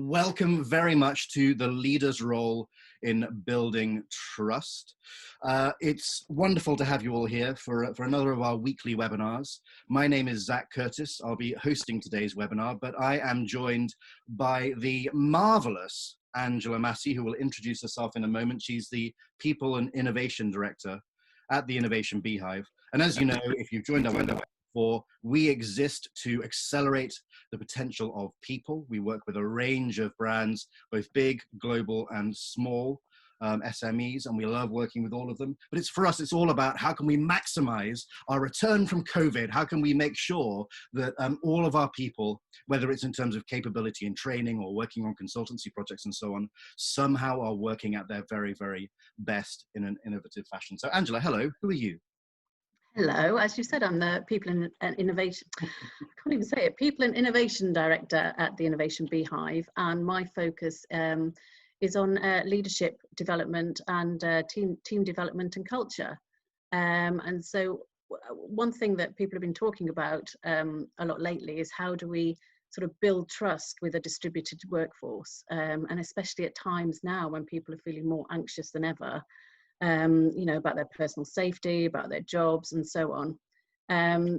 Welcome very much to the leader's role in building trust. It's wonderful to have you all here for another of our weekly webinars. My name is Zach Curtis. I'll be hosting today's webinar, but I am joined by the marvelous Angela Massey, who will introduce herself in a moment. She's the People and Innovation Director at the Innovation Beehive. And as you know, if you've joined our webinar before, we exist to accelerate the potential of people. We work with a range of brands, both big, global, and small SMEs, and we love working with all of them. But for us, it's all about how can we maximize our return from COVID? How can we make sure that all of our people, whether it's in terms of capability and training or working on consultancy projects and so on, somehow are working at their very, very best in an innovative fashion. So Angela, hello, who are you? Hello, as you said, I'm the People and Innovation, I can't even say it, People and Innovation Director at the Innovation Beehive, and my focus is on leadership development and team development and culture. And so one thing that people have been talking about a lot lately is how do we sort of build trust with a distributed workforce, and especially at times now when people are feeling more anxious than ever. You know, about their personal safety, about their jobs, and so on.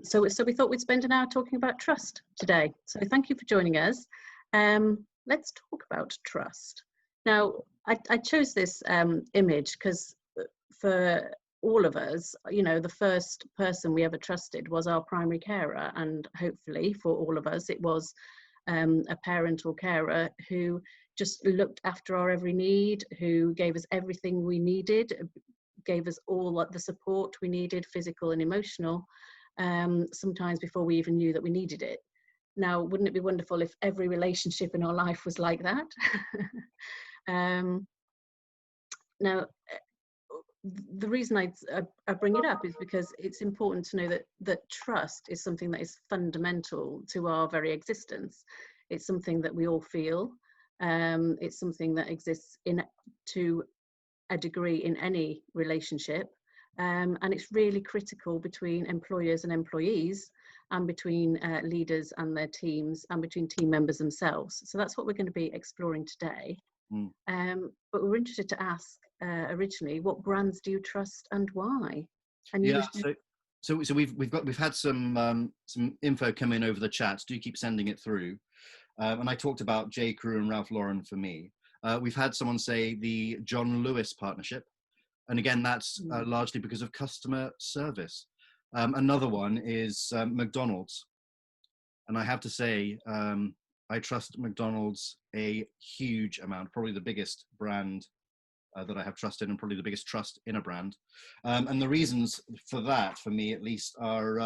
So we thought we'd spend an hour talking about trust today. So thank you for joining us. Let's talk about trust. Now, I chose this image because for all of us, you know, the first person we ever trusted was our primary carer, and hopefully for all of us, it was a parent or carer who just looked after our every need, who gave us everything we needed, gave us all the support we needed, physical and emotional, sometimes before we even knew that we needed it. Now, wouldn't it be wonderful if every relationship in our life was like that? Now, the reason I bring it up is because it's important to know that trust is something that is fundamental to our very existence. It's something that we all feel. It's something that exists to a degree in any relationship, and it's really critical between employers and employees, and between leaders and their teams, and between team members themselves. So that's what we're going to be exploring today. But we're interested to ask originally, what brands do you trust and why? And yeah, so we've had some info come in over the chat. Do keep sending it through. And I talked about J. Crew and Ralph Lauren for me. We've had someone say the John Lewis partnership. And again, that's largely because of customer service. Another one is McDonald's. And I have to say, I trust McDonald's a huge amount, probably the biggest brand that I have trusted, and probably the biggest trust in a brand. And the reasons for that, for me at least, are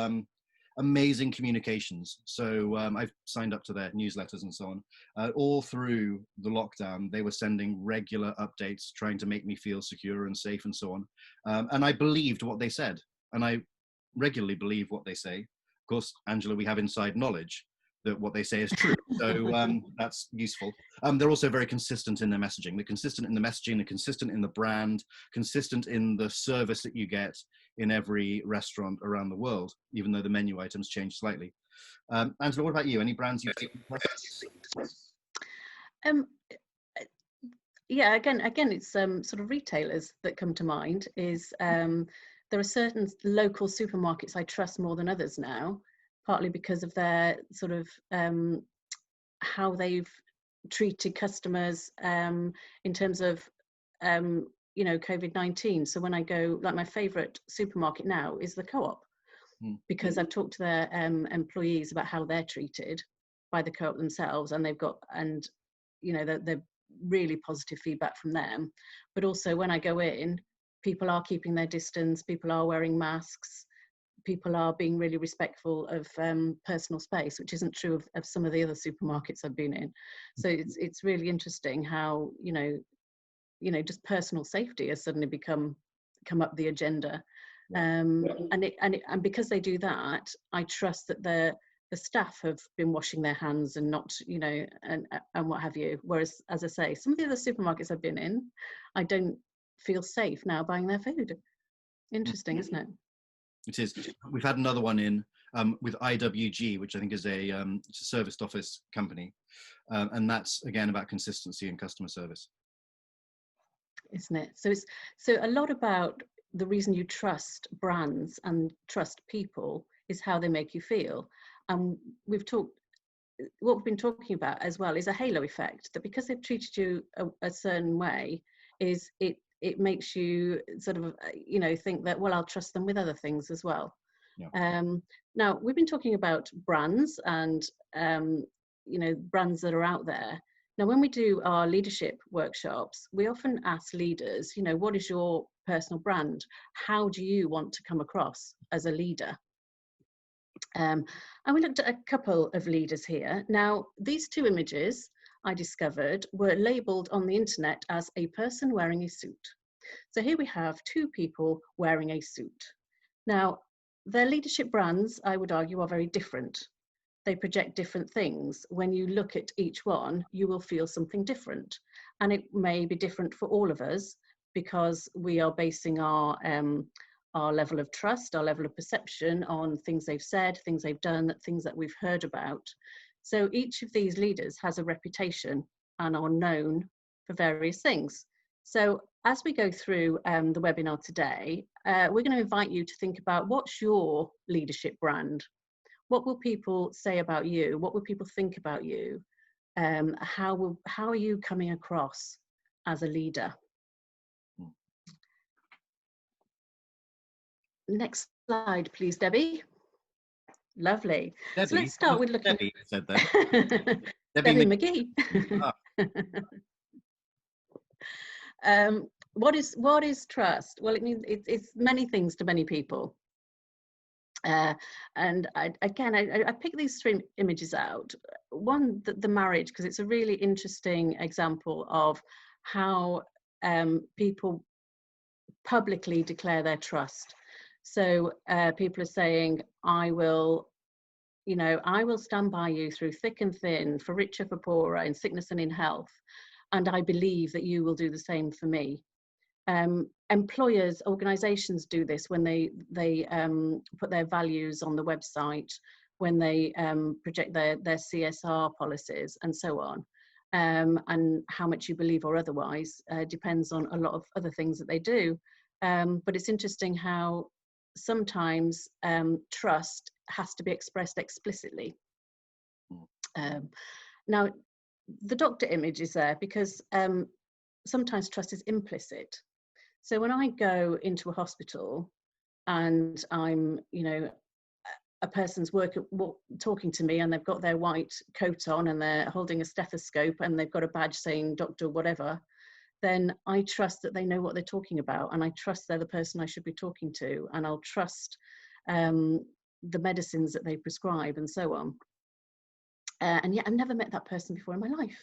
amazing communications. So I've signed up to their newsletters and so on. All through the lockdown, they were sending regular updates, trying to make me feel secure and safe and so on. And I believed what they said. And I regularly believe what they say. Of course, Angela, we have inside knowledge that what they say is true. So that's useful. They're also very consistent in their messaging. They're consistent in the messaging, they're consistent in the brand, consistent in the service that you get in every restaurant around the world, even though the menu items change slightly. Angela, what about you? Any brands you've seen? Yeah, again, it's sort of retailers that come to mind. There are certain local supermarkets I trust more than others now, partly because of their sort of how they've treated customers in terms of you know, COVID-19. So when I go, like my favorite supermarket now is the Co-op, because I've talked to their employees about how they're treated by the Co-op themselves, and you know, they're really positive feedback from them. But also when I go in, people are keeping their distance, people are wearing masks, people are being really respectful of personal space, which isn't true of some of the other supermarkets I've been in. So it's really interesting how, you know, just personal safety has suddenly come up the agenda. And because they do that, I trust that the staff have been washing their hands and not, you know, and what have you. Whereas, as I say, some of the other supermarkets I've been in, I don't feel safe now buying their food. Interesting, isn't it? It is. We've had another one in with IWG, which I think is it's a serviced office company. And that's, again, about consistency in customer service. Isn't it? So it's a lot about the reason you trust brands and trust people is how they make you feel. And what we've been talking about as well is a halo effect, that because they've treated you a certain way, is it makes you sort of think that, well, I'll trust them with other things as well. Yeah. Now we've been talking about brands and brands that are out there. Now when we do our leadership workshops, we often ask leaders, what is your personal brand? How do you want to come across as a leader? And we looked at a couple of leaders here. Now, these two images I discovered were labeled on the internet as a person wearing a suit. So here we have two people wearing a suit. Now, their leadership brands, I would argue, are very different. They project different things. When you look at each one, you will feel something different. And it may be different for all of us because we are basing our level of trust, our level of perception on things they've said, things they've done, things that we've heard about. So each of these leaders has a reputation and are known for various things. So as we go through the webinar today, we're going to invite you to think about, what's your leadership brand? What will people say about you? What will people think about you? How are you coming across as a leader? Next slide, please, Debbie. Lovely. Debbie, so let's start with looking. Debbie said that. Debbie McGee. What is trust? Well, it means it's many things to many people. And I picked these three images out. One, the marriage, because it's a really interesting example of how people publicly declare their trust. So people are saying, I will stand by you through thick and thin, for richer, for poorer, in sickness and in health. And I believe that you will do the same for me. Employers, organizations do this when they put their values on the website, when they project their CSR policies and so on. And how much you believe or otherwise depends on a lot of other things that they do. But it's interesting how sometimes trust has to be expressed explicitly. Now, the doctor image is there because sometimes trust is implicit. So when I go into a hospital and I'm, a person's talking to me and they've got their white coat on and they're holding a stethoscope and they've got a badge saying doctor whatever, then I trust that they know what they're talking about, and I trust they're the person I should be talking to, and I'll trust the medicines that they prescribe and so on. And yet I've never met that person before in my life.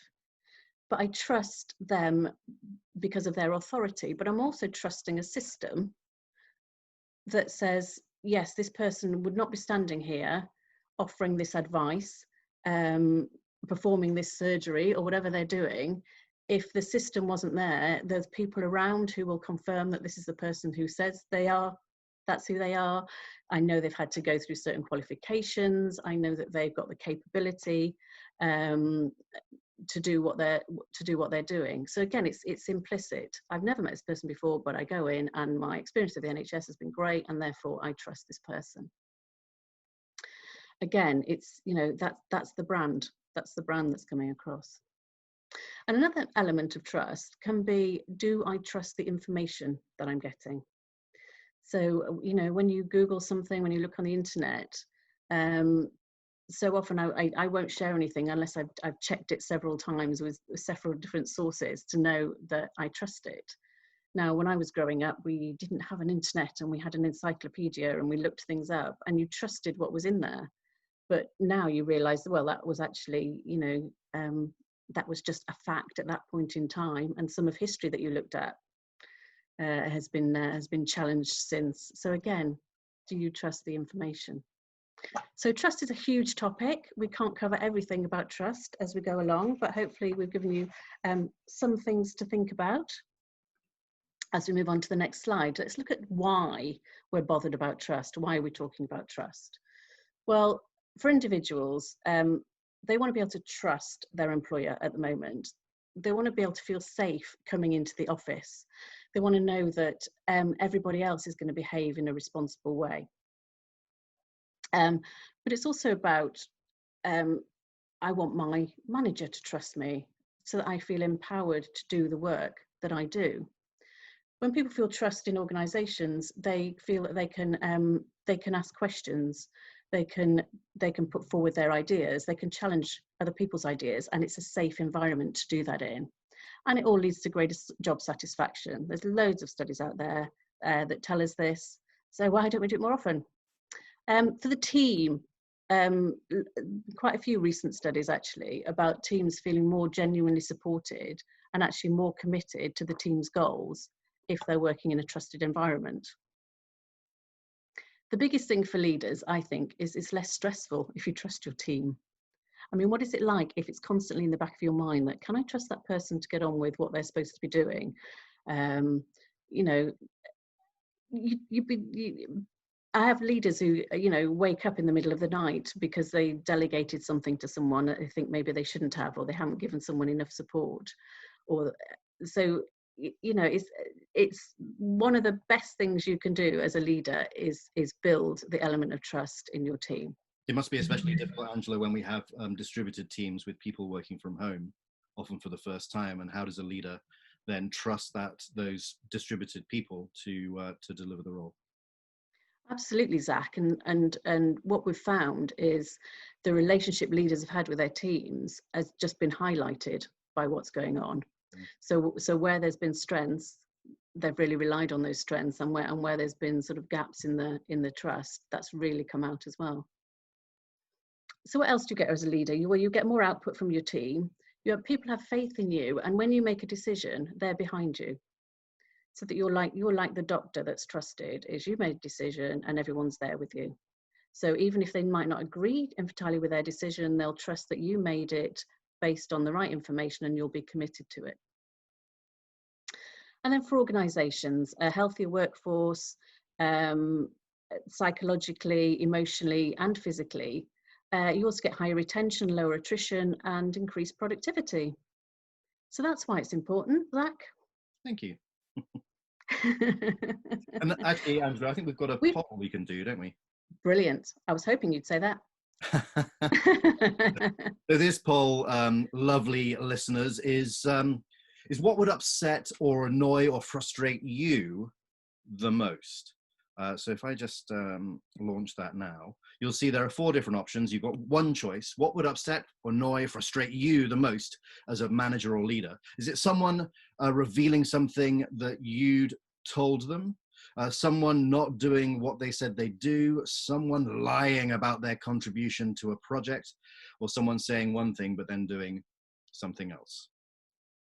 But I trust them because of their authority, but I'm also trusting a system that says, yes, this person would not be standing here offering this advice, performing this surgery or whatever they're doing. If the system wasn't there, there's people around who will confirm that this is the person who says they are, that's who they are. I know they've had to go through certain qualifications. I know that they've got the capability to do what they're doing. So again, it's implicit. I've never met this person before, but I go in and my experience of the NHS has been great, and therefore I trust this person. Again, it's that's the brand. That's the brand that's coming across. And another element of trust can be, do I trust the information that I'm getting? So when you Google something, when you look on the internet, so often I won't share anything unless I've checked it several times with several different sources to know that I trust it. Now, when I was growing up, we didn't have an internet and we had an encyclopedia and we looked things up and you trusted what was in there. But now you realise, well, that was actually, that was just a fact at that point in time, and some of history that you looked at has been challenged since. So again, do you trust the information? So trust is a huge topic. We can't cover everything about trust as we go along, but hopefully we've given you some things to think about. as we move on to the next slide, let's look at why we're bothered about trust. Why are we talking about trust? Well, for individuals, they want to be able to trust their employer at the moment. They want to be able to feel safe coming into the office. They want to know that everybody else is going to behave in a responsible way. But it's also about, I want my manager to trust me so that I feel empowered to do the work that I do. When people feel trust in organisations, they feel that they can ask questions, they can put forward their ideas, they can challenge other people's ideas, and it's a safe environment to do that in. And it all leads to greater job satisfaction. There's loads of studies out there that tell us this. So why don't we do it more often? For the team, quite a few recent studies actually about teams feeling more genuinely supported and actually more committed to the team's goals if they're working in a trusted environment. The biggest thing for leaders, I think, is it's less stressful if you trust your team. I mean, what is it like if it's constantly in the back of your mind that, can I trust that person to get on with what they're supposed to be doing? You know, I have leaders who, you know, wake up in the middle of the night because they delegated something to someone that they think maybe they shouldn't have, or they haven't given someone enough support. Or so, you know, it's one of the best things you can do as a leader is build the element of trust in your team. It must be especially difficult, Angela, when we have distributed teams with people working from home, often for the first time. And how does a leader then trust those distributed people to deliver the role? Absolutely, Zach. And what we've found is the relationship leaders have had with their teams has just been highlighted by what's going on. So where there's been strengths, they've really relied on those strengths, and where there's been sort of gaps in the trust, that's really come out as well. So what else do you get as a leader? You get more output from your team. People have faith in you, and when you make a decision, they're behind you. So that you're like the doctor that's trusted, is you made a decision and everyone's there with you. So even if they might not agree entirely with their decision, they'll trust that you made it based on the right information and you'll be committed to it. And then for organisations, a healthier workforce, psychologically, emotionally and physically, you also get higher retention, lower attrition and increased productivity. So that's why it's important, Zach. Thank you. And actually, Angela, I think we've got a poll we can do, don't we? Brilliant. I was hoping you'd say that. So this poll, lovely listeners, is what would upset or annoy or frustrate you the most? So if I just launch that now, you'll see there are 4 different options. You've got one choice. What would upset, annoy, frustrate you the most as a manager or leader? Is it someone revealing something that you'd told them? Someone not doing what they said they'd do? Someone lying about their contribution to a project? Or someone saying one thing but then doing something else?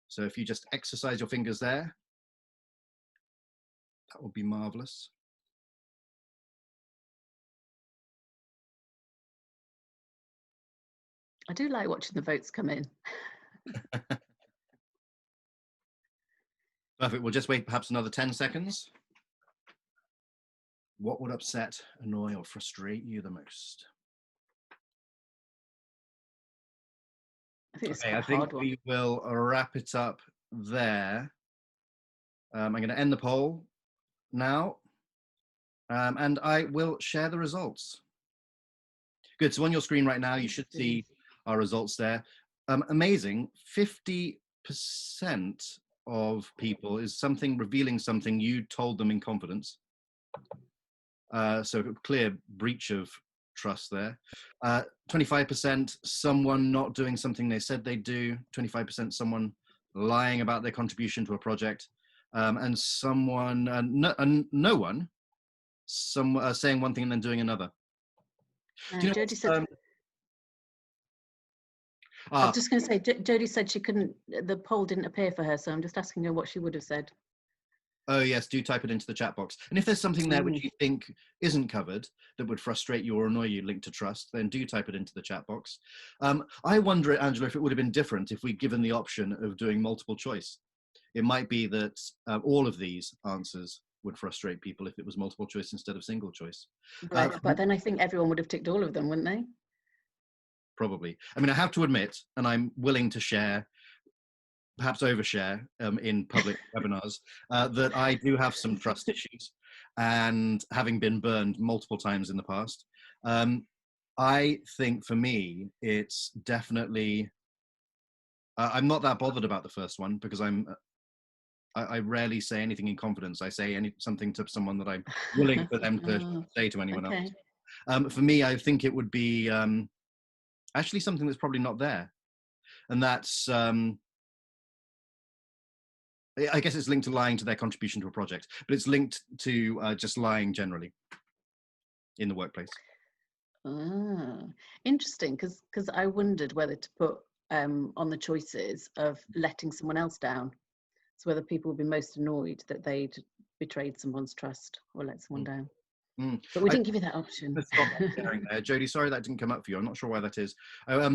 So if you just exercise your fingers there, that would be marvelous. I do like watching the votes come in. Perfect. We'll just wait perhaps another 10 seconds. What would upset, annoy, or frustrate you the most? I think we will wrap it up there. I'm going to end the poll now, and I will share the results. Good. So on your screen right now, you should see our results there. Amazing. 50% of people is revealing something you told them in confidence. So a clear breach of trust there. 25% someone not doing something they said they'd do. 25% someone lying about their contribution to a project. And someone, no one, saying one thing and then doing another. Jodie said, I was just going to say, Jodie said she couldn't, the poll didn't appear for her, so I'm just asking her what she would have said. Oh yes, do type it into the chat box. And if there's something there which you think isn't covered, that would frustrate you or annoy you linked to trust, then do type it into the chat box. I wonder, Angela, if it would have been different if we'd given the option of doing multiple choice. It might be that all of these answers would frustrate people if it was multiple choice instead of single choice. But then I think everyone would have ticked all of them, wouldn't they? Probably. I mean, I have to admit, and I'm willing to share, perhaps overshare in public webinars, that I do have some trust issues, and having been burned multiple times in the past, I think for me, it's definitely, I'm not that bothered about the first one because I rarely say anything in confidence. I say something to someone that I'm willing for them to say to anyone else. For me, I think it would be actually something that's probably not there. And that's, I guess it's linked to lying to their contribution to a project, but it's linked to just lying generally in the workplace. Interesting, because I wondered whether to put on the choices of letting someone else down. So whether people would be most annoyed that they'd betrayed someone's trust or let someone down. But we didn't give you that option. Jodie, sorry that didn't come up for you. I'm not sure why that is. I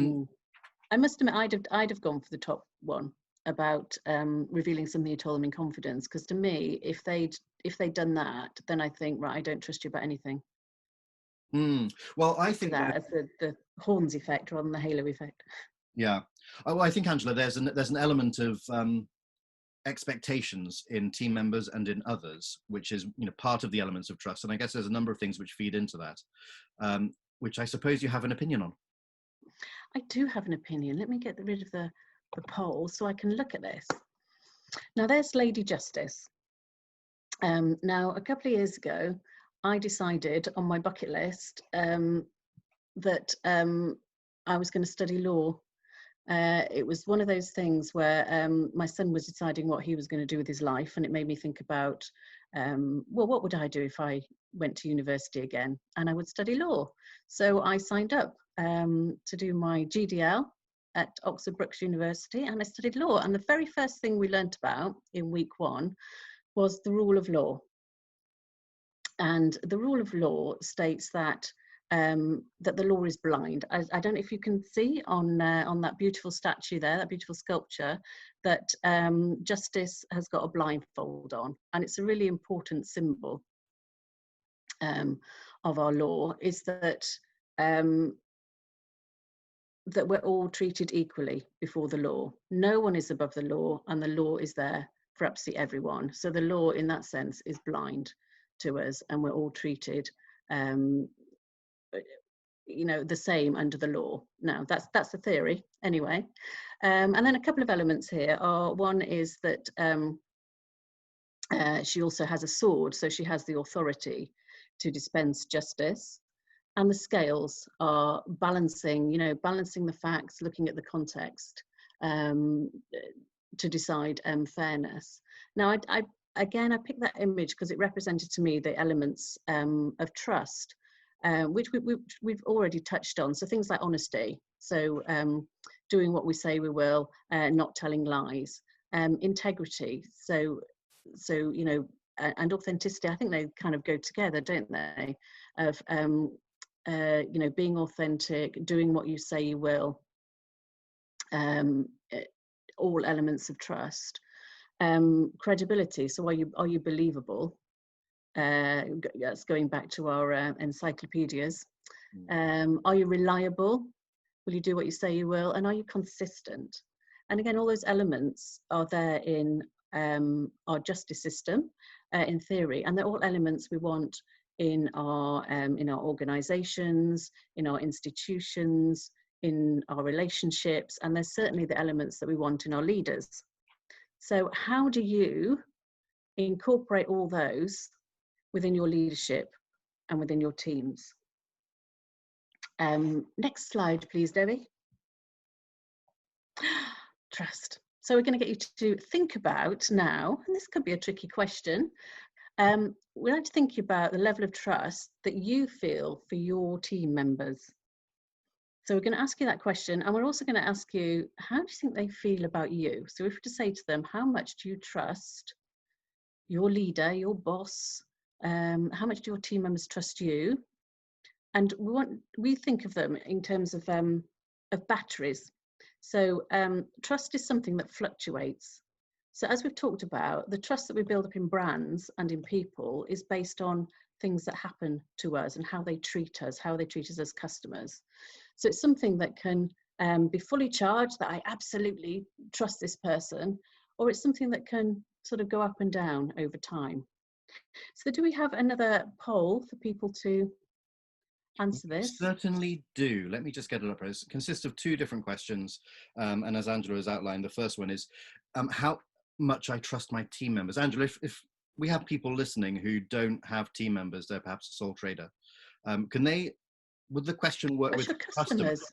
must admit, I'd have gone for the top one about revealing something you told them in confidence. Because to me, if they'd done that, then I think, right, I don't trust you about anything. Well, I think that as the horns effect rather than the halo effect. Yeah. Oh, I think, Angela, there's an element of expectations in team members and in others, which is part of the elements of trust. And I guess there's a number of things which feed into that, which I suppose you have an opinion on. I do have an opinion. Let me get rid of the poll so I can look at this. Now, there's Lady Justice. Now, a couple of years ago, I decided on my bucket list that I was going to study law. It was one of those things where my son was deciding what he was going to do with his life, and it made me think about, well, what would I do if I went to university again? And I would study law. So I signed up to do my GDL at Oxford Brookes University, and I studied law. And the very first thing we learnt about in week 1 was the rule of law. And the rule of law states that that the law is blind. I don't know if you can see on that beautiful statue there, that beautiful sculpture, that justice has got a blindfold on, and it's a really important symbol of our law. Is that that we're all treated equally before the law. No one is above the law, and the law is there for absolutely everyone. So the law, in that sense, is blind to us, and we're all treated the same under the law. Now that's the theory anyway, and then a couple of elements here are, one is that she also has a sword, so she has the authority to dispense justice, and the scales are balancing the facts, looking at the context to decide fairness. Now I picked that image because it represented to me the elements of trust, which we've already touched on. So things like honesty, so doing what we say we will, not telling lies, integrity, so and authenticity. I think they kind of go together, don't they? Of being authentic, doing what you say you will, all elements of trust. Credibility, so are you believable? That's going back to our encyclopedias. Are you reliable? Will you do what you say you will? And are you consistent? And again, all those elements are there in our justice system, in theory, and they're all elements we want in our organizations, in our institutions, in our relationships, and there's certainly the elements that we want in our leaders. So how do you incorporate all those within your leadership and within your teams? Next slide, please, Debbie. Trust. So we're going to get you to think about now, and this could be a tricky question. We'd like to think about the level of trust that you feel for your team members. So we're going to ask you that question, and we're also going to ask you, how do you think they feel about you? So if we were to say to them, how much do you trust your leader, your boss? How much do your team members trust you? And we think of them in terms of batteries. So trust is something that fluctuates. So as we've talked about, the trust that we build up in brands and in people is based on things that happen to us and how they treat us, how they treat us as customers. So it's something that can be fully charged, that I absolutely trust this person, or it's something that can sort of go up and down over time. So do we have another poll for people to answer this? Certainly do. Let me just get it up. It consists of 2 different questions. And as Angela has outlined, the first one is how much I trust my team members. Angela, if we have people listening who don't have team members, they're perhaps a sole trader, would the question work with customers?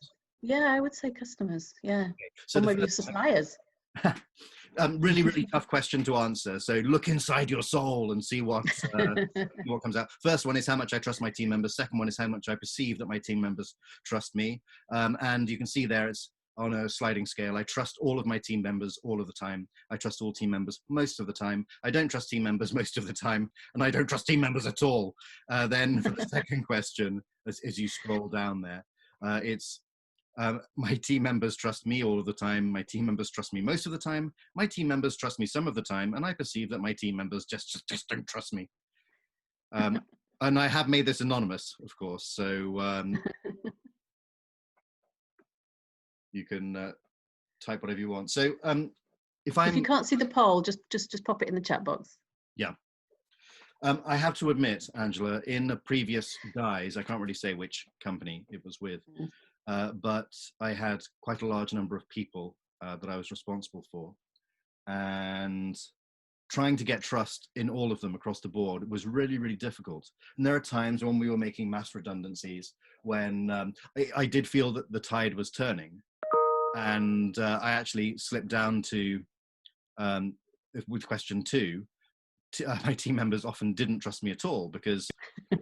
Yeah, I would say customers. Yeah. Okay. So or maybe suppliers. Really, really tough question to answer. So look inside your soul and see what what comes out. First one is how much I trust my team members. Second one is how much I perceive that my team members trust me. And you can see there it's on a sliding scale. I trust all of my team members all of the time. I trust all team members most of the time. I don't trust team members most of the time. And I don't trust team members at all. Then for the second question, as you scroll down there, it's my team members trust me all of the time. My team members trust me most of the time. My team members trust me some of the time. And I perceive that my team members just don't trust me. And I have made this anonymous, of course. So you can type whatever you want. So if you can't see the poll, just pop it in the chat box. Yeah. I have to admit, Angela, in a previous guise, I can't really say which company it was with, but I had quite a large number of people that I was responsible for, and trying to get trust in all of them across the board was really, really difficult. And there are times when we were making mass redundancies when I did feel that the tide was turning, and I actually slipped down to, with question 2, my team members often didn't trust me at all because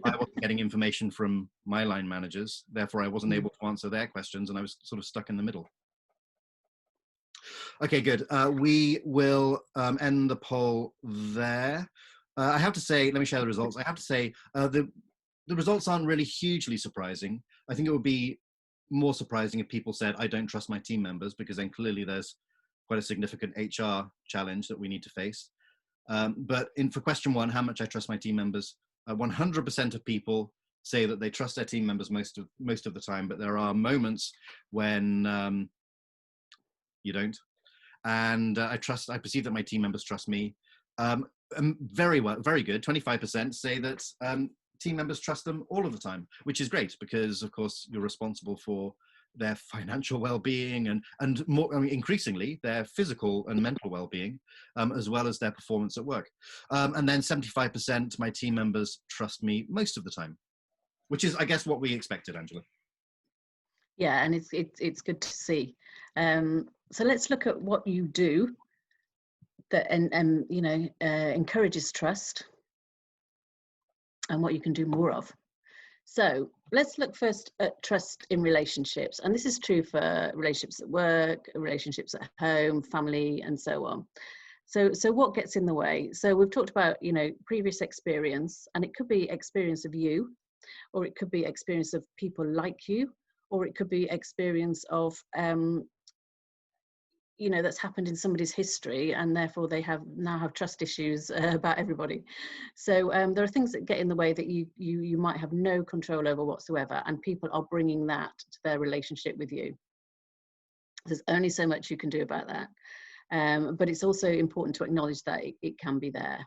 I wasn't getting information from my line managers. Therefore, I wasn't able to answer their questions, and I was sort of stuck in the middle. Okay, good. We will end the poll there. I have to say, let me share the results. I have to say, the results aren't really hugely surprising. I think it would be more surprising if people said, I don't trust my team members, because then clearly there's quite a significant HR challenge that we need to face. But for question 1, how much I trust my team members, 100% of people say that they trust their team members most of the time, but there are moments when you don't. And I perceive that my team members trust me. Very well, very good. 25% say that team members trust them all of the time, which is great because, of course, you're responsible for their financial well-being and more, increasingly their physical and mental well-being, as well as their performance at work. And then 75% my team members trust me most of the time, which is, I guess, what we expected, Angela. Yeah, and it's good to see. So let's look at what you do that encourages trust, and what you can do more of. So let's look first at trust in relationships. And this is true for relationships at work, relationships at home, family, and so on. So what gets in the way? So we've talked about, previous experience, and it could be experience of you, or it could be experience of people like you, or it could be experience of, that's happened in somebody's history, and therefore they now have trust issues about everybody. So there are things that get in the way that you might have no control over whatsoever, and people are bringing that to their relationship with you. There's only so much you can do about that, but it's also important to acknowledge that it can be there.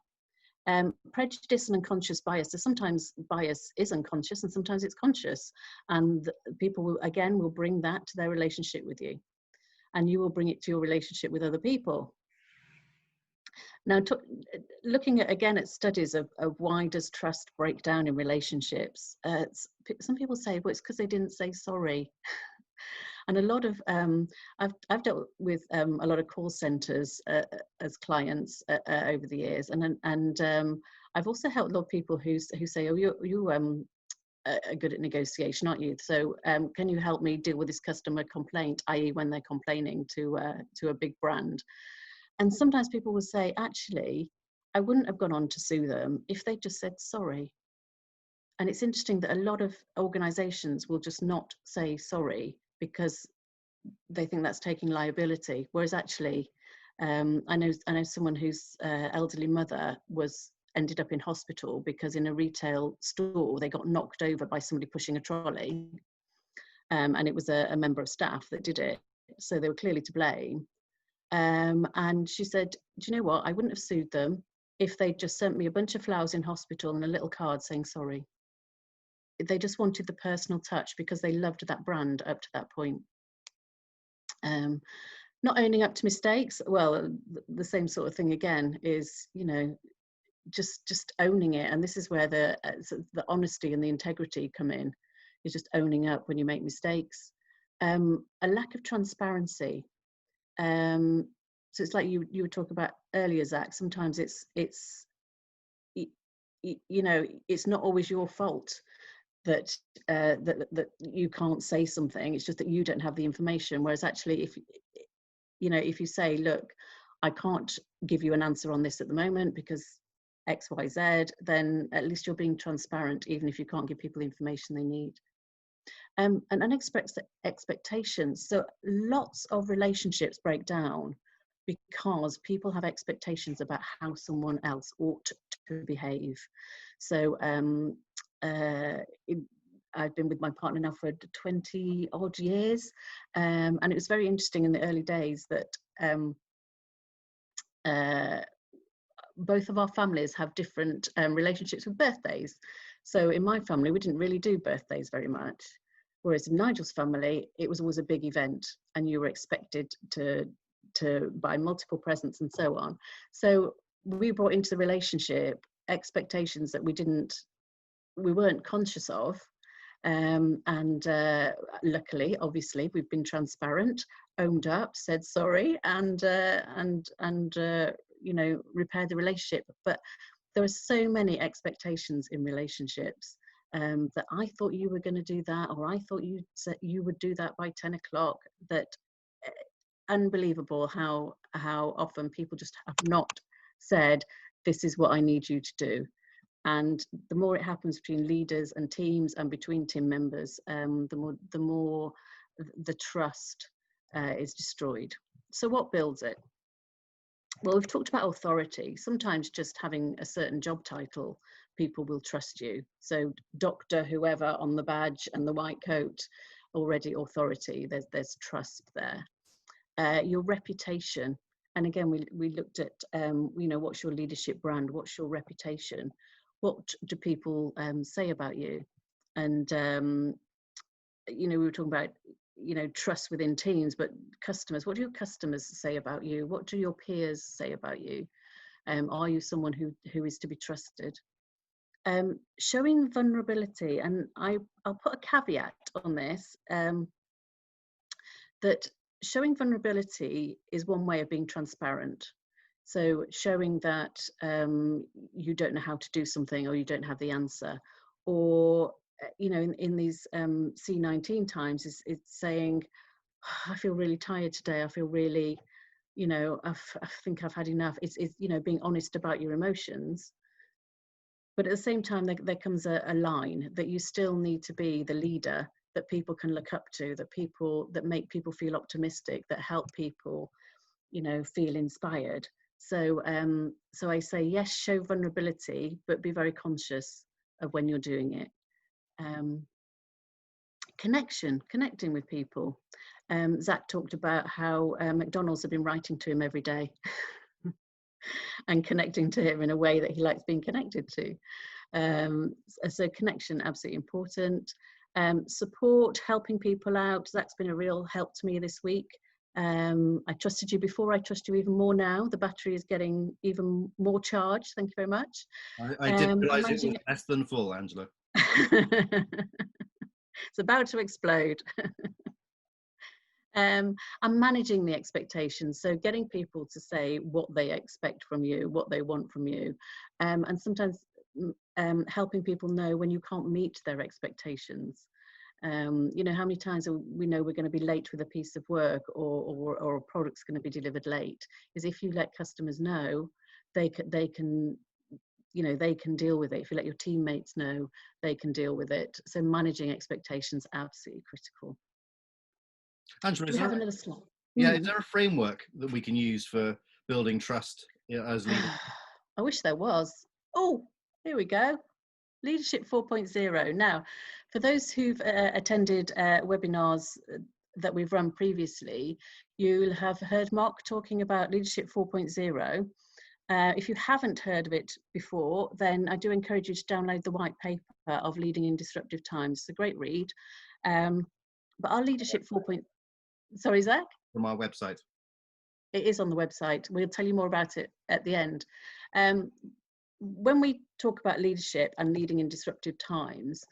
Prejudice and unconscious bias. So sometimes bias is unconscious and sometimes it's conscious, and people will bring that to their relationship with you, and you will bring it to your relationship with other people. Now, looking at studies of why does trust break down in relationships, some people say, well, it's because they didn't say sorry. And a lot of, I've dealt with a lot of call centers as clients over the years, and I've also helped a lot of people who say, oh, you are good at negotiation, aren't you? So can you help me deal with this customer complaint, i.e. when they're complaining to a big brand? And sometimes people will say, actually, I wouldn't have gone on to sue them if they just said sorry. And it's interesting that a lot of organizations will just not say sorry because they think that's taking liability, whereas actually I know someone whose elderly mother ended up in hospital because in a retail store they got knocked over by somebody pushing a trolley, and it was a member of staff that did it, so they were clearly to blame. And she said, do you know what, I wouldn't have sued them if they'd just sent me a bunch of flowers in hospital and a little card saying sorry. They just wanted the personal touch because they loved that brand up to that point. Not owning up to mistakes, well, the same sort of thing again is, you know, just owning it. And this is where the honesty and the integrity come in, is just owning up when you make mistakes. A lack of transparency. So it's like you were talking about earlier, Zach, sometimes it's you know, it's not always your fault that that you can't say something. It's just that you don't have the information. Whereas actually, if you know, if you say, look, I can't give you an answer on this at the moment because X, Y, Z, then at least you're being transparent, even if you can't give people the information they need. And unexpected expectations. So lots of relationships break down because people have expectations about how someone else ought to behave. So I've been with my partner now for 20 odd years, and it was very interesting in the early days that both of our families have different relationships with birthdays. So in my family, we didn't really do birthdays very much, whereas in Nigel's family, it was always a big event and you were expected to buy multiple presents and so on. So we brought into the relationship expectations that we weren't conscious of. And luckily, obviously, we've been transparent, owned up, said sorry, and you know, repair the relationship. But there are so many expectations in relationships, that I thought you were going to do that, or I thought you would do that by 10 o'clock. That unbelievable how often people just have not said, this is what I need you to do. And the more it happens between leaders and teams and between team members, the more the trust is destroyed. So what builds it? Well, we've talked about authority. Sometimes just having a certain job title, people will trust you. So Dr. whoever on the badge and the white coat, already authority, there's trust there. Your reputation. And again, we looked at, you know, what's your leadership brand? What's your reputation? What do people say about you? And, you know, we were talking about, you know, trust within teams, but customers, what do your customers say about you? What do your peers say about you? Are you someone who is to be trusted? Showing vulnerability, and I'll put a caveat on this, that showing vulnerability is one way of being transparent. So showing that you don't know how to do something, or you don't have the answer, or you know, in these C19 times, it's saying, oh, I feel really tired today. I feel really, you know, I think I've had enough. It's you know, being honest about your emotions. But at the same time, there comes a line that you still need to be the leader that people can look up to, that make people feel optimistic, that help people, you know, feel inspired. So so I say, yes, show vulnerability, but be very conscious of when you're doing it. Connecting with people. Zach talked about how McDonald's have been writing to him every day and connecting to him in a way that he likes being connected to. So connection, absolutely important. Support, helping people out. Zach's been a real help to me this week. I trusted you before, I trust you even more now. The battery is getting even more charged. Thank you very much. I didn't realise it was less than full, Angela. It's about to explode. I'm managing the expectations, so getting people to say what they expect from you, what they want from you, and sometimes helping people know when you can't meet their expectations. You know, how many times we know we're going to be late with a piece of work, or a product's going to be delivered late, is if you let customers know, they can you know, they can deal with it. If you let your teammates know, they can deal with it. So managing expectations, absolutely critical. Angela, Do we have another slide? Yeah, is there a framework that we can use for building trust as leaders? I wish there was. Oh, here we go. Leadership 4.0. Now, for those who've attended webinars that we've run previously, you'll have heard Mark talking about Leadership 4.0. If you haven't heard of it before, then I do encourage you to download the white paper of Leading in Disruptive Times. It's a great read. But our Leadership 4.0, sorry, Zach? From our website. It is on the website. We'll tell you more about it at the end. When we talk about leadership and leading in disruptive times,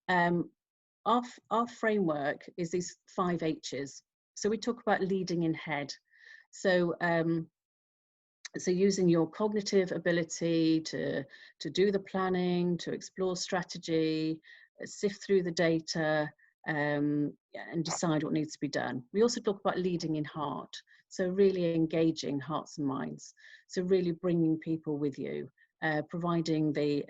our framework is these 5 H's. So we talk about leading in head. So so using your cognitive ability to do the planning, to explore strategy, sift through the data, and decide what needs to be done. We also talk about leading in heart. So really engaging hearts and minds. So really bringing people with you, providing the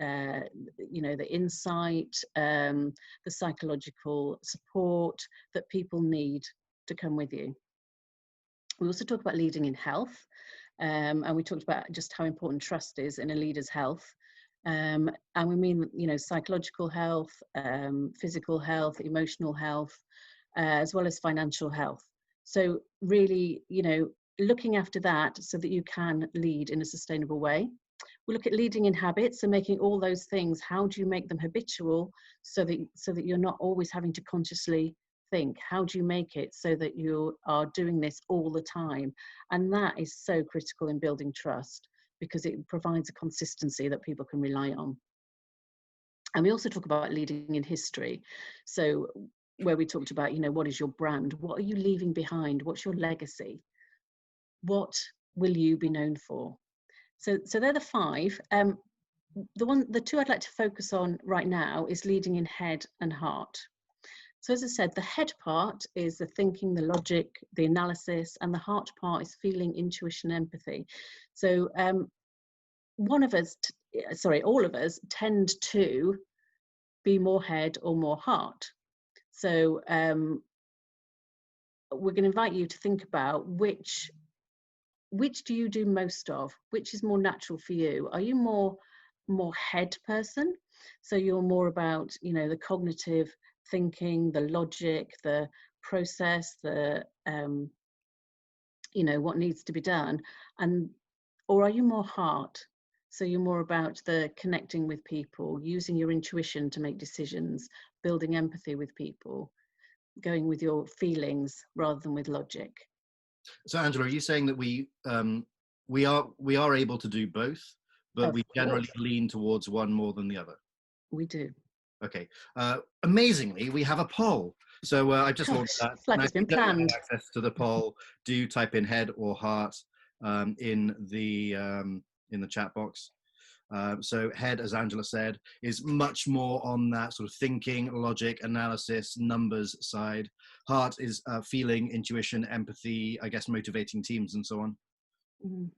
the insight, the psychological support that people need to come with you. We also talk about leading in health, and we talked about just how important trust is in a leader's health. And we mean, psychological health, physical health, emotional health, as well as financial health. So really, looking after that so that you can lead in a sustainable way. We look at leading in habits, so making all those things, how do you make them habitual so that you're not always having to consciously think? How do you make it so that you are doing this all the time? And that is so critical in building trust, because it provides a consistency that people can rely on. And we also talk about leading in history. So where we talked about, what is your brand? What are you leaving behind? What's your legacy? What will you be known for? So they're the 5. The 2 I'd like to focus on right now is leading in head and heart. So as I said, the head part is the thinking, the logic, the analysis, and the heart part is feeling, intuition, empathy. So all of us tend to be more head or more heart. So we're going to invite you to think about which do you do most of? Which is more natural for you? Are you more head person? So you're more about, the cognitive thinking, the logic, the process, the what needs to be done, or are you more heart? So you're more about the connecting with people, using your intuition to make decisions, building empathy with people, going with your feelings rather than with logic. So Angela, are you saying that we are able to do both, but we generally lean towards one more than the other? We do. Okay. Amazingly, we have a poll. So I just launched that. It's like it's been planned. Access to the poll. Do type in head or heart in the chat box. So head, as Angela said, is much more on that sort of thinking, logic, analysis, numbers side. Heart is feeling, intuition, empathy, I guess motivating teams and so on. Mm.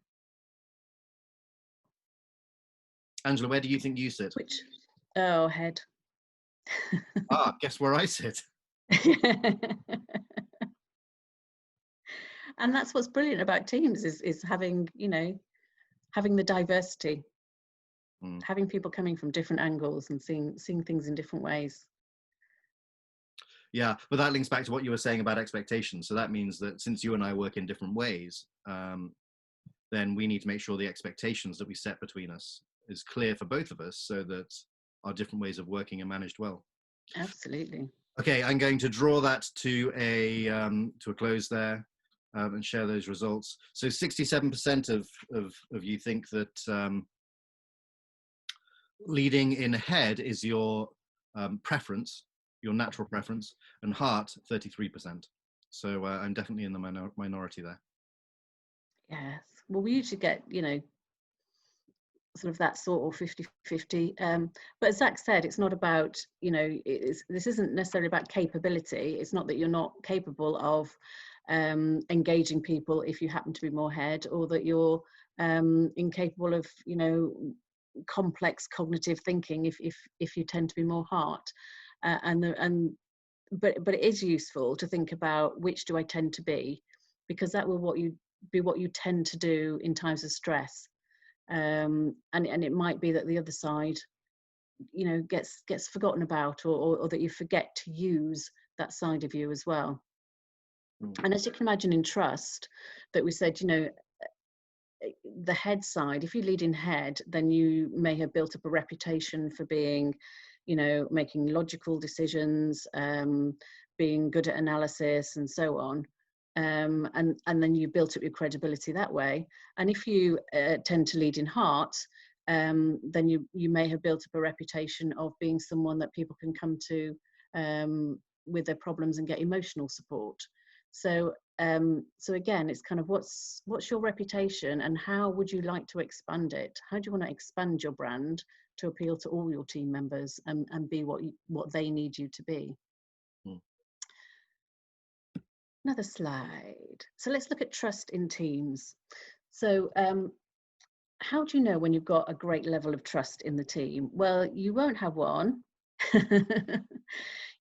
Angela, where do you think you sit? Head. Guess where I sit. And that's what's brilliant about teams is having, having the diversity. Having people coming from different angles and seeing things in different ways. Yeah, but that links back to what you were saying about expectations. So that means that since you and I work in different ways, then we need to make sure the expectations that we set between us is clear for both of us so that our different ways of working are managed well. Absolutely. Okay, I'm going to draw that to a close there and share those results. So 67% of you think that leading in head is your preference, your natural preference, and heart 33%. So I'm definitely in the minority there. Yes. Well, we usually get, sort of that sort of 50-50. But as Zach said, it's not about, this isn't necessarily about capability. It's not that you're not capable of engaging people if you happen to be more head, or that you're incapable of, complex cognitive thinking if you tend to be more heart. But it is useful to think about which do I tend to be, because that will be what you tend to do in times of stress. And it might be that the other side, you know, gets forgotten about, or that you forget to use that side of you as well. And as you can imagine in trust, that we said, you know, the head side, if you lead in head, then you may have built up a reputation for being, you know, making logical decisions, being good at analysis and so on. And then you built up your credibility that way. And if you tend to lead in heart, then you may have built up a reputation of being someone that people can come to with their problems and get emotional support. So so again, it's kind of what's your reputation, and how would you like to expand it? How do you want to expand your brand to appeal to all your team members and be what they need you to be? Another slide. So let's look at trust in teams. So how do you know when you've got a great level of trust in the team? Well, you won't have one.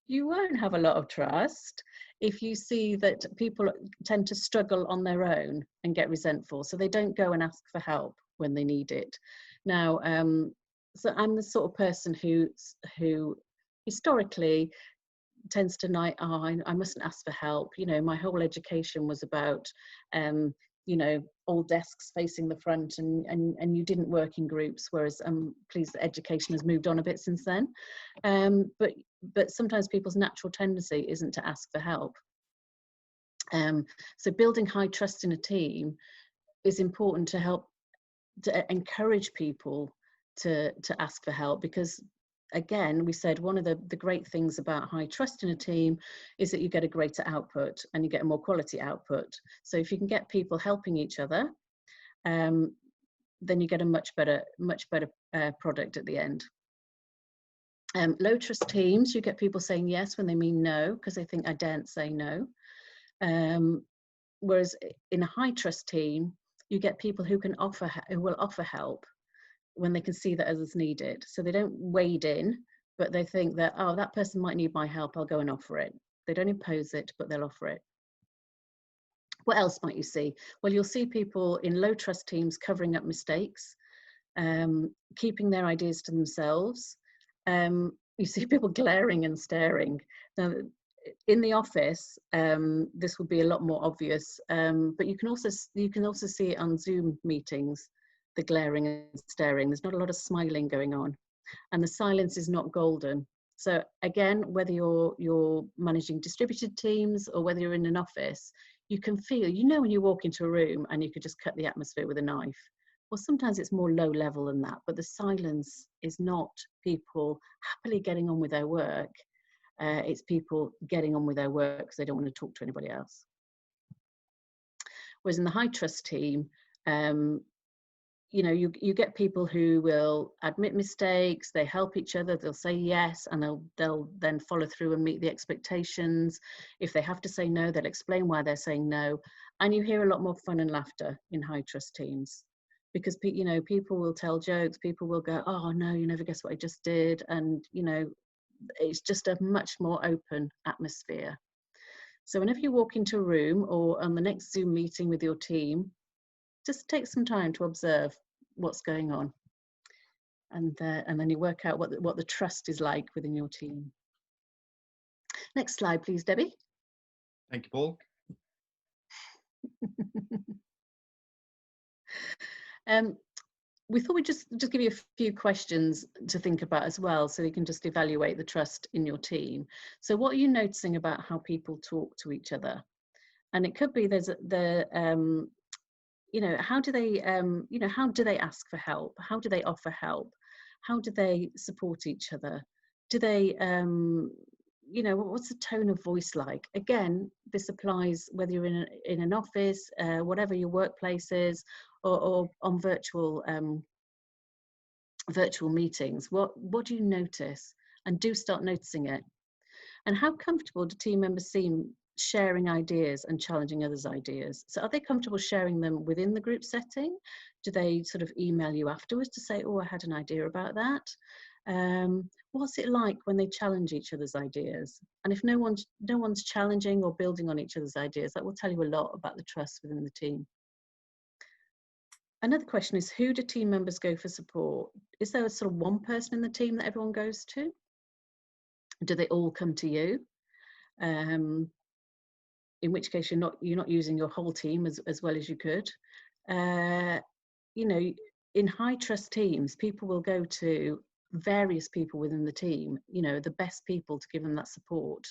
You won't have a lot of trust if you see that people tend to struggle on their own and get resentful, so they don't go and ask for help when they need it. Now, so I'm the sort of person who historically tends to know, oh, I mustn't ask for help. You know, my whole education was about, you know, all desks facing the front, and you didn't work in groups, whereas I'm pleased that education has moved on a bit since then. But sometimes people's natural tendency isn't to ask for help. So building high trust in a team is important to help to encourage people to ask for help, because again, we said one of the great things about high trust in a team is that you get a greater output and you get a more quality output. So if you can get people helping each other, then you get a much better product at the end. Low trust teams, you get people saying yes when they mean no, because they think I daren't say no. Whereas in a high trust team, you get people who will offer help when they can see that others need it. So they don't wade in, but they think that, oh, that person might need my help, I'll go and offer it. They don't impose it, but they'll offer it. What else might you see? Well, you'll see people in low trust teams covering up mistakes, keeping their ideas to themselves. You see people glaring and staring. Now, in the office, this would be a lot more obvious, but you can also see it on Zoom meetings, the glaring and staring. There's not a lot of smiling going on, and the silence is not golden. So again, whether you're managing distributed teams or whether you're in an office, you can feel, you know, when you walk into a room and you could just cut the atmosphere with a knife. Well, sometimes it's more low level than that, but the silence is not people happily getting on with their work. It's people getting on with their work because they don't want to talk to anybody else. Whereas in the high trust team, you know, you get people who will admit mistakes, they help each other, they'll say yes, and they'll then follow through and meet the expectations. If they have to say no, they'll explain why they're saying no. And you hear a lot more fun and laughter in high trust teams, because you know, people will tell jokes, people will go, oh no, you never guess what I just did, and you know, it's just a much more open atmosphere. So whenever you walk into a room or on the next Zoom meeting with your team, just take some time to observe what's going on, and then you work out what the trust is like within your team. Next slide, please, Debbie. Thank you, Paul. We thought we'd just give you a few questions to think about as well, so you can just evaluate the trust in your team. So what are you noticing about how people talk to each other? And it could be you know, how do they you know, how do they ask for help? How do they offer help? How do they support each other? Do they you know, what's the tone of voice like? Again, this applies whether you're in an office, whatever your workplace is, or on virtual meetings. What do you notice? And do start noticing it. And how comfortable do team members seem sharing ideas and challenging others' ideas? So are they comfortable sharing them within the group setting? Do they sort of email you afterwards to say, oh, I had an idea about that? What's it like when they challenge each other's ideas? And if no one's challenging or building on each other's ideas, that will tell you a lot about the trust within the team. Another question is, who do team members go for support? Is there a sort of one person in the team that everyone goes to? Do they all come to you? In which case you're not using your whole team as well as you could. You know, in high trust teams, people will go to various people within the team, you know, the best people to give them that support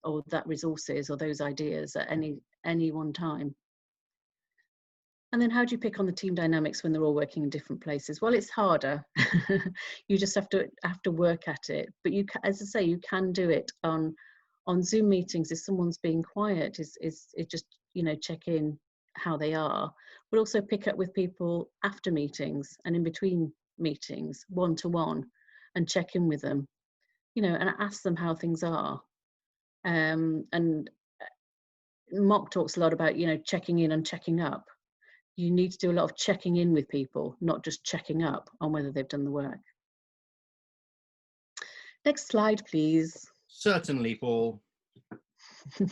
or that resources or those ideas at any one time. And then how do you pick on the team dynamics when they're all working in different places? Well, it's harder. You just have to work at it. But you, as I say, you can do it on Zoom meetings. If someone's being quiet, is just, you know, check in how they are. But also pick up with people after meetings and in between meetings, one-to-one, and check in with them, you know, and ask them how things are. And Mark talks a lot about, you know, checking in and checking up. You need to do a lot of checking in with people, not just checking up on whether they've done the work. Next slide, please. Certainly, Paul. And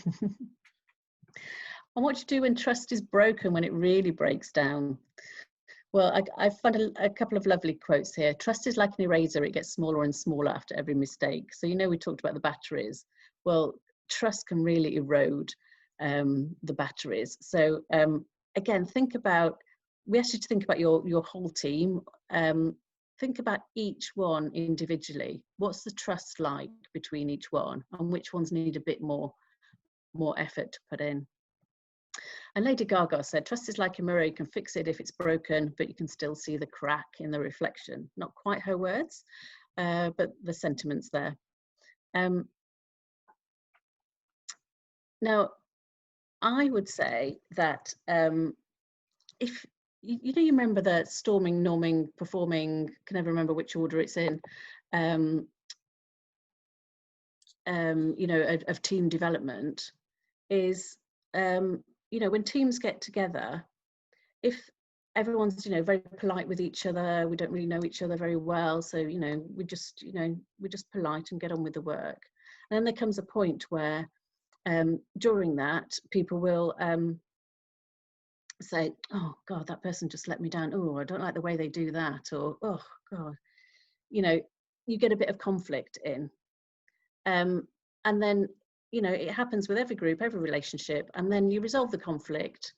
what you do when trust is broken, when it really breaks down? Well, I found a couple of lovely quotes here. Trust is like an eraser. It gets smaller and smaller after every mistake. So, you know, we talked about the batteries. Well, trust can really erode the batteries. So, again, we asked you to think about your whole team. Think about each one individually. What's the trust like between each one, and which ones need a bit more effort to put in? And Lady Gaga said, trust is like a mirror. You can fix it if it's broken, but you can still see the crack in the reflection. Not quite her words, but the sentiments there. Now, I would say that if you remember the storming, norming, performing, can never remember which order it's in, you know, of team development is, you know, when teams get together, if everyone's, you know, very polite with each other, we don't really know each other very well, so, you know, we're just polite and get on with the work. And then there comes a point where during that, people will say, oh God, that person just let me down. Oh, I don't like the way they do that. Or, oh God, you know, you get a bit of conflict in. And then, you know, it happens with every group, every relationship, and then you resolve the conflict,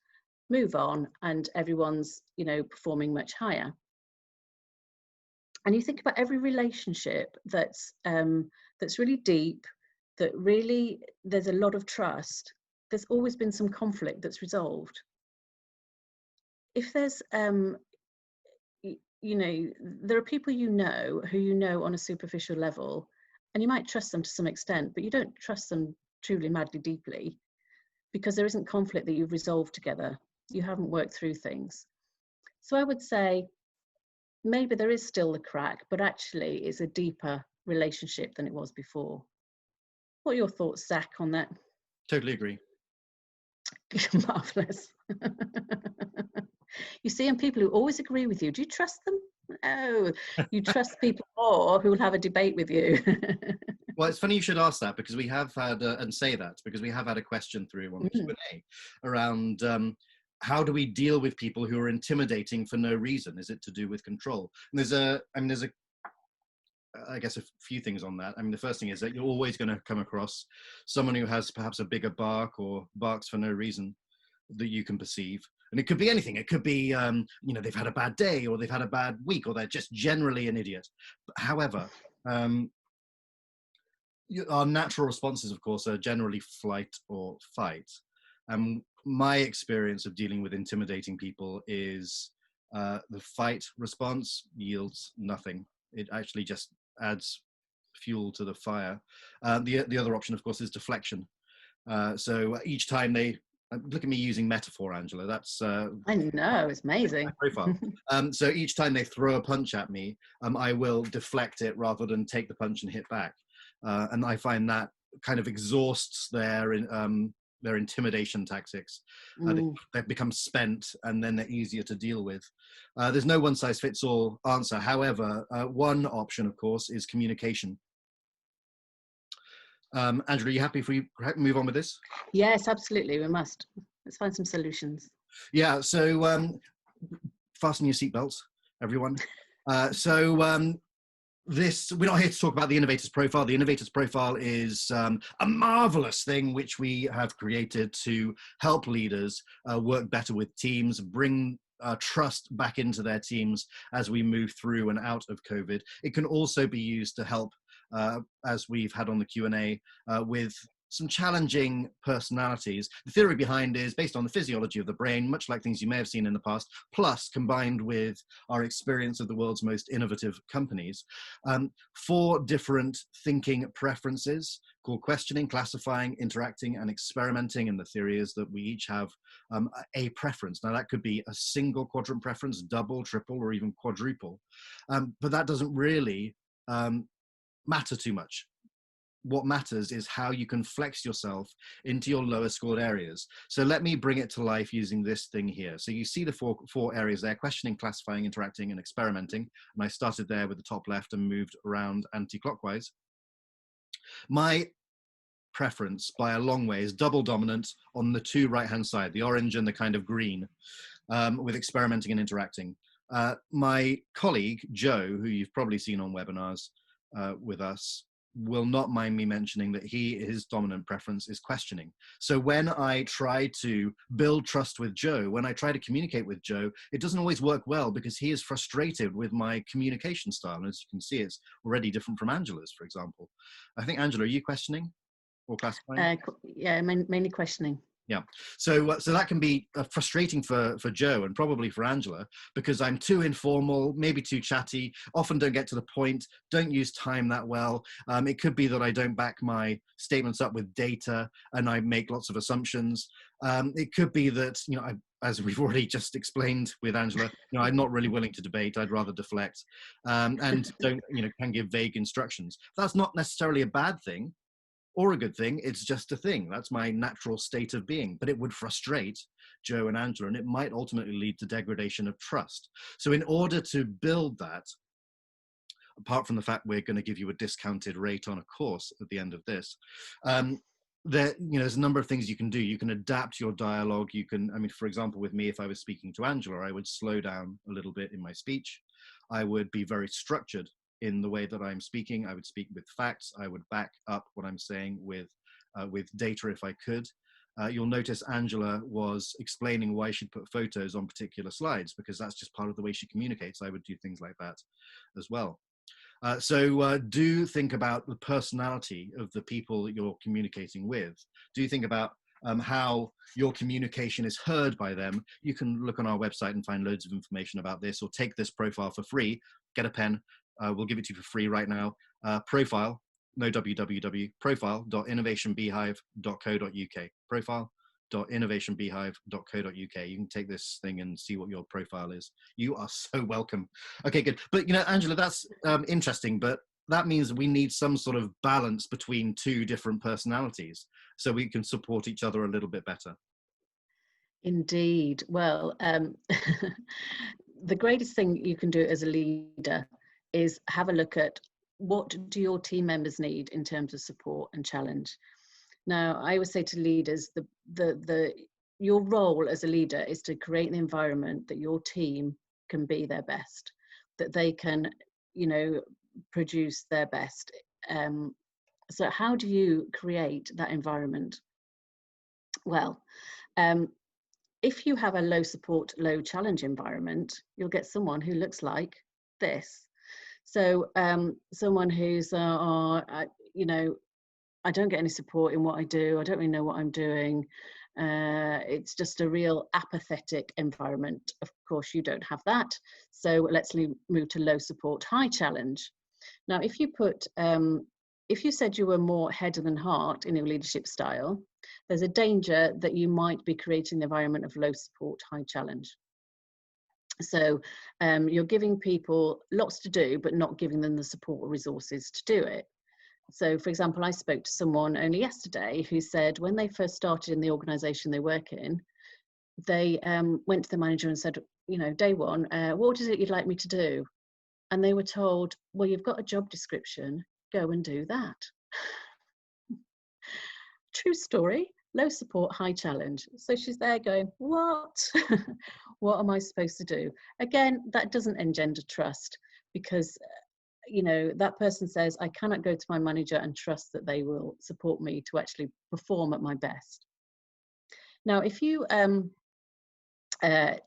move on, and everyone's, you know, performing much higher. And you think about every relationship that's really deep, that really there's a lot of trust, there's always been some conflict that's resolved. If there's you know, there are people who you know on a superficial level, and you might trust them to some extent, but you don't trust them truly, madly, deeply, because there isn't conflict that you've resolved together. You haven't worked through things. So I would say maybe there is still the crack, but actually it's a deeper relationship than it was before. What are your thoughts, Zach, on that? Totally agree. Marvelous. You see, and people who always agree with you, do you trust them? No, you trust people more who will have a debate with you. Well, it's funny you should ask that, because we have had, and say that, because we have had a question through on the Q&A around how do we deal with people who are intimidating for no reason? Is it to do with control? And there's I guess a few things on that. I mean, the first thing is that you're always going to come across someone who has perhaps a bigger bark or barks for no reason that you can perceive. And it could be anything. It could be, you know, they've had a bad day, or they've had a bad week, or they're just generally an idiot. However, our natural responses, of course, are generally flight or fight. My experience of dealing with intimidating people is the fight response yields nothing. It actually just adds fuel to the fire. The other option, of course, is deflection. So each time they, look at me using metaphor, Angela. That's I know, it's amazing. Profile. So each time they throw a punch at me, I will deflect it rather than take the punch and hit back. And I find that kind of exhausts their intimidation tactics. They become spent, and then they're easier to deal with. There's no one-size-fits-all answer. However, one option, of course, is communication. Angela, are you happy if we move on with this? Yes, absolutely. We must. Let's find some solutions. Yeah. So fasten your seatbelts, everyone. We're not here to talk about the Innovators Profile. The Innovators Profile is a marvelous thing which we have created to help leaders work better with teams, bring trust back into their teams as we move through and out of COVID. It can also be used to help, as we've had on the Q&A, with some challenging personalities. The theory behind it is based on the physiology of the brain, much like things you may have seen in the past, plus combined with our experience of the world's most innovative companies. 4 different thinking preferences called questioning, classifying, interacting, and experimenting. And the theory is that we each have a preference. Now that could be a single quadrant preference, double, triple, or even quadruple. But that doesn't really matter too much. What matters is how you can flex yourself into your lower scored areas. So let me bring it to life using this thing here. So you see the four areas there: questioning, classifying, interacting, and experimenting. And I started there with the top left and moved around anti-clockwise. My preference by a long way is double dominant on the 2 right-hand side, the orange and the kind of green, with experimenting and interacting. My colleague, Joe, who you've probably seen on webinars with us, will not mind me mentioning that his dominant preference is questioning. So when I try to build trust with Joe, when I try to communicate with Joe, it doesn't always work well because he is frustrated with my communication style. And as you can see, it's already different from Angela's, for example. I think, Angela, are you questioning or classifying? Yeah, mainly questioning. Yeah, so that can be frustrating for Joe and probably for Angela, because I'm too informal, maybe too chatty, often don't get to the point, don't use time that well. It could be that I don't back my statements up with data and I make lots of assumptions. It could be that, as we've already just explained with Angela, I'm not really willing to debate. I'd rather deflect, and can give vague instructions. That's not necessarily a bad thing or a good thing. It's just a thing. That's my natural state of being. But it would frustrate Joe and Angela, and it might ultimately lead to degradation of trust. So in order to build that, apart from the fact we're going to give you a discounted rate on a course at the end of this, there's a number of things you can do. You can adapt your dialogue. You can, for example, with me, if I was speaking to Angela, I would slow down a little bit in my speech. I would be very structured in the way that I'm speaking. I would speak with facts. I would back up what I'm saying with data if I could. You'll notice Angela was explaining why she'd put photos on particular slides, because that's just part of the way she communicates. I would do things like that as well. So do think about the personality of the people that you're communicating with. Do think about how your communication is heard by them. You can look on our website and find loads of information about this, or take this profile for free. Get a pen. We'll give it to you for free right now. Profile, no www, profile.innovationbeehive.co.uk. Profile.innovationbeehive.co.uk. You can take this thing and see what your profile is. You are so welcome. Okay, good. But Angela, that's interesting, but that means we need some sort of balance between 2 different personalities so we can support each other a little bit better. Indeed. Well, the greatest thing you can do as a leader is have a look at what do your team members need in terms of support and challenge. Now, I always say to leaders, your role as a leader is to create an environment that your team can be their best, that they can, produce their best. So how do you create that environment? Well, if you have a low support, low challenge environment, you'll get someone who looks like this. So someone who's, I don't get any support in what I do. I don't really know what I'm doing. It's just a real apathetic environment. Of course, you don't have that. So let's move to low support, high challenge. Now, if you said you were more head than heart in your leadership style, there's a danger that you might be creating the environment of low support, high challenge. So you're giving people lots to do, but not giving them the support or resources to do it. So, for example, I spoke to someone only yesterday who said when they first started in the organisation they work in, they went to the manager and said, day one, what is it you'd like me to do? And they were told, well, you've got a job description, go and do that. True story. low support, high challenge. So she's there going, what? What am I supposed to do? Again, that doesn't engender trust, because you know, that person says, I cannot go to my manager and trust that they will support me to actually perform at my best. Now, if you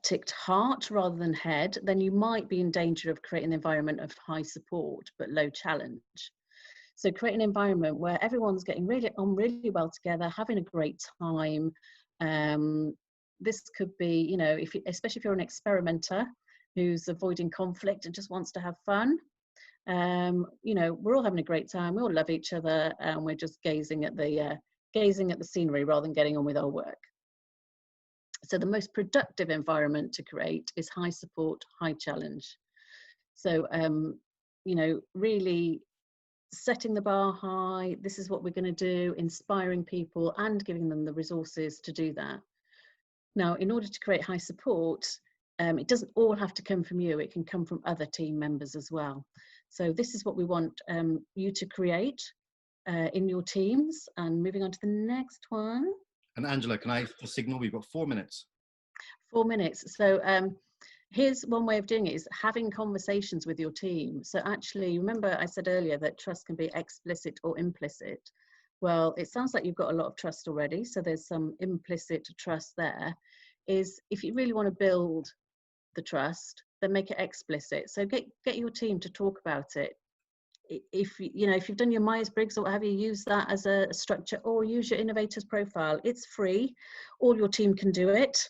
ticked heart rather than head, then you might be in danger of creating an environment of high support but low challenge. So create an environment where everyone's getting really well together, having a great time. This could be, you know, especially if you're an experimenter who's avoiding conflict and just wants to have fun. You know, we're all having a great time. We all love each other, and we're just gazing at the scenery rather than getting on with our work. So the most productive environment to create is high support, high challenge. So, you know, really setting the bar high. This is what we're going to do, inspiring people and giving them the resources to do that. Now, in order to create high support, it doesn't all have to come from you. It can come from other team members as well. So this is what we want you to create in your teams. And moving on to the next one. And Angela, can I signal we've got 4 minutes? 4 minutes. So here's one way of doing it, is having conversations with your team. So actually, remember I said earlier that trust can be explicit or implicit. Well, it sounds like you've got a lot of trust already. So there's some implicit trust there. Is if you really want to build the trust, then make it explicit. So get your team to talk about it. If you've done your Myers-Briggs or what have you, use that as a structure, or use your Innovators Profile. It's free. All your team can do it.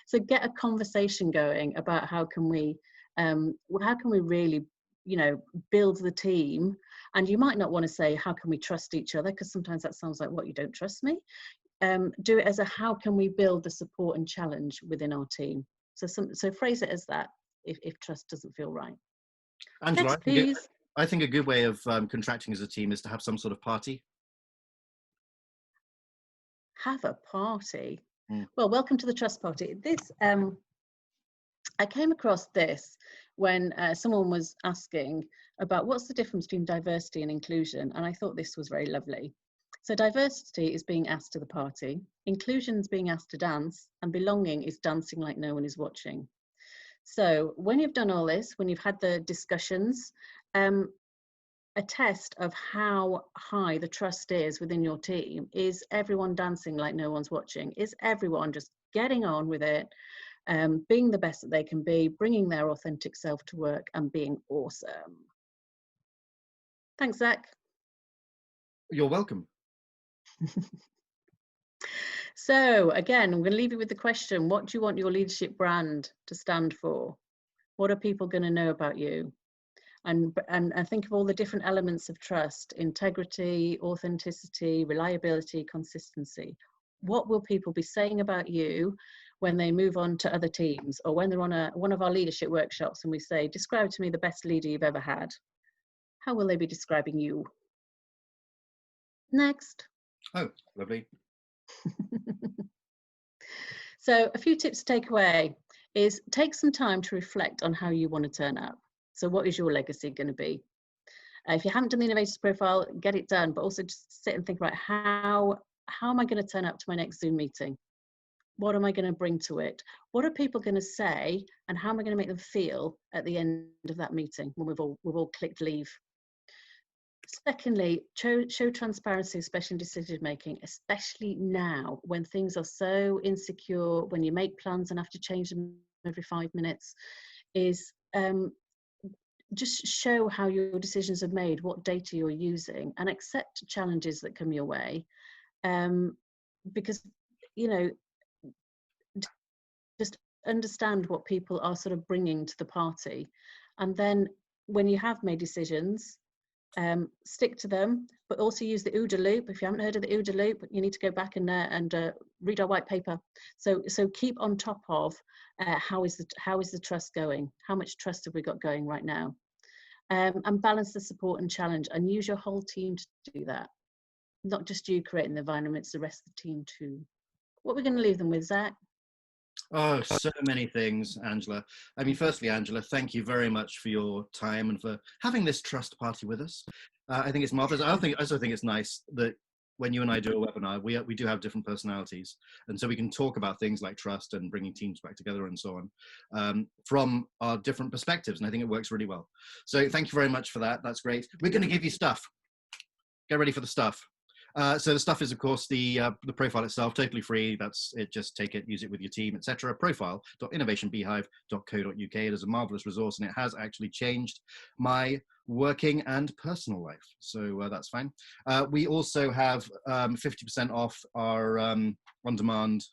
So get a conversation going about how can we really, you know, build the team. And you might not want to say, how can we trust each other? Because sometimes that sounds like, what, you don't trust me? Do it as a, how can we build the support and challenge within our team? So phrase it as that if trust doesn't feel right. Angela, Next, please. I think a good way of contracting as a team is to have some sort of party. Have a party. Well, welcome to the trust party. This I came across this when someone was asking about what's the difference between diversity and inclusion, and I thought this was very lovely. So diversity is being asked to the party, inclusion is being asked to dance, and belonging is dancing like no one is watching. So when you've done all this, when you've had the discussions, a test of how high the trust is within your team is everyone dancing like no one's watching. Is everyone just getting on with it, being the best that they can be, bringing their authentic self to work and being awesome. Thanks, Zach. You're welcome. So again, I'm going to leave you with the question, what do you want your leadership brand to stand for? What are people going to know about you? And think of all the different elements of trust: integrity, authenticity, reliability, consistency. What will people be saying about you when they move on to other teams, or when they're on one of our leadership workshops and we say, describe to me the best leader you've ever had? How will they be describing you? Next. Oh, lovely. So a few tips to take away is take some time to reflect on how you want to turn up. So what is your legacy going to be? If you haven't done the Innovators Profile, get it done, but also just sit and think about how am I going to turn up to my next Zoom meeting? What am I going to bring to it? What are people going to say, and how am I going to make them feel at the end of that meeting when we've all clicked leave? Secondly, show transparency, especially in decision making, especially now when things are so insecure, when you make plans and have to change them every 5 minutes, is just show how your decisions are made, what data you're using, and accept challenges that come your way. Because, you know, just understand what people are sort of bringing to the party. And then when you have made decisions, stick to them, but also use the OODA loop. If you haven't heard of the OODA loop, you need to go back and read our white paper. So keep on top of how is the trust going? How much trust have we got going right now? And balance the support and challenge, and use your whole team to do that. Not just you creating the environment, it's the rest of the team too. What we're going to leave them with, Zach? Oh, so many things, Angela. I mean, firstly, Angela, thank you very much for your time and for having this trust party with us. I think it's marvelous. I also think it's nice that when you and I do a webinar, we do have different personalities. And so we can talk about things like trust and bringing teams back together and so on, from our different perspectives. And I think it works really well. So thank you very much for that. That's great. We're going to give you stuff. Get ready for the stuff. So the stuff is, of course, the profile itself, totally free. That's it. Just take it, use it with your team, etc. Profile.innovationbeehive.co.uk. It is a marvelous resource, and it has actually changed my working and personal life. So that's fine. We also have 50% off our on-demand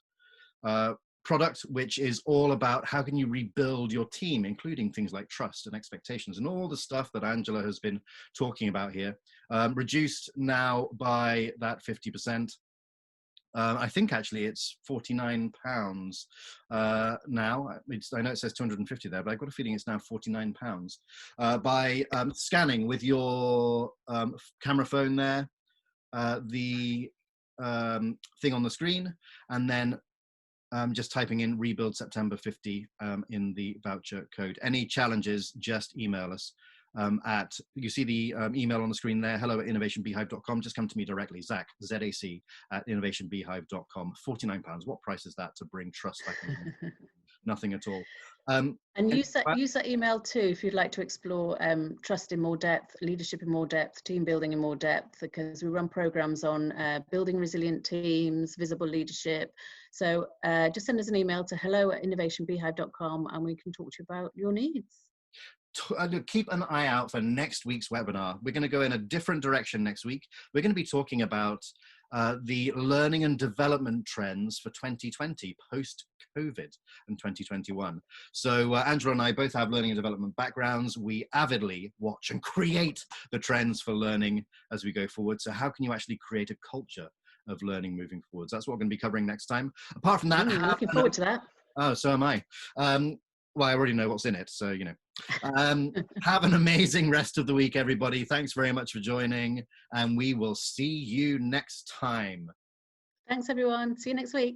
product, which is all about how can you rebuild your team, including things like trust and expectations and all the stuff that Angela has been talking about here, reduced now by that 50%. I think actually it's £49 now. I know it says 250 there, but I've got a feeling it's now £49 by scanning with your camera phone there, the thing on the screen, and then just typing in rebuild September 50 in the voucher code. Any challenges, just email us you see the email on the screen there, hello@innovationbeehive.com. Just come to me directly, Zach, Z-A-C, at innovationbeehive.com. £49. What price is that to bring trust back in? Nothing at all. And use that email too if you'd like to explore trust in more depth, leadership in more depth, team building in more depth, because we run programs on building resilient teams, visible leadership. So just send us an email to hello@innovationbeehive.com and we can talk to you about your needs. Keep an eye out for next week's webinar. We're going to go in a different direction next week. We're going to be talking about the learning and development trends for 2020, post-COVID and 2021. So Angela and I both have learning and development backgrounds. We avidly watch and create the trends for learning as we go forward. So how can you actually create a culture of learning moving forwards? That's what we're going to be covering next time. Apart from that, looking forward to that. Oh, so am I. Well, I already know what's in it, so you know. Have an amazing rest of the week, everybody. Thanks very much for joining, and we will see you next time. Thanks, everyone. See you next week.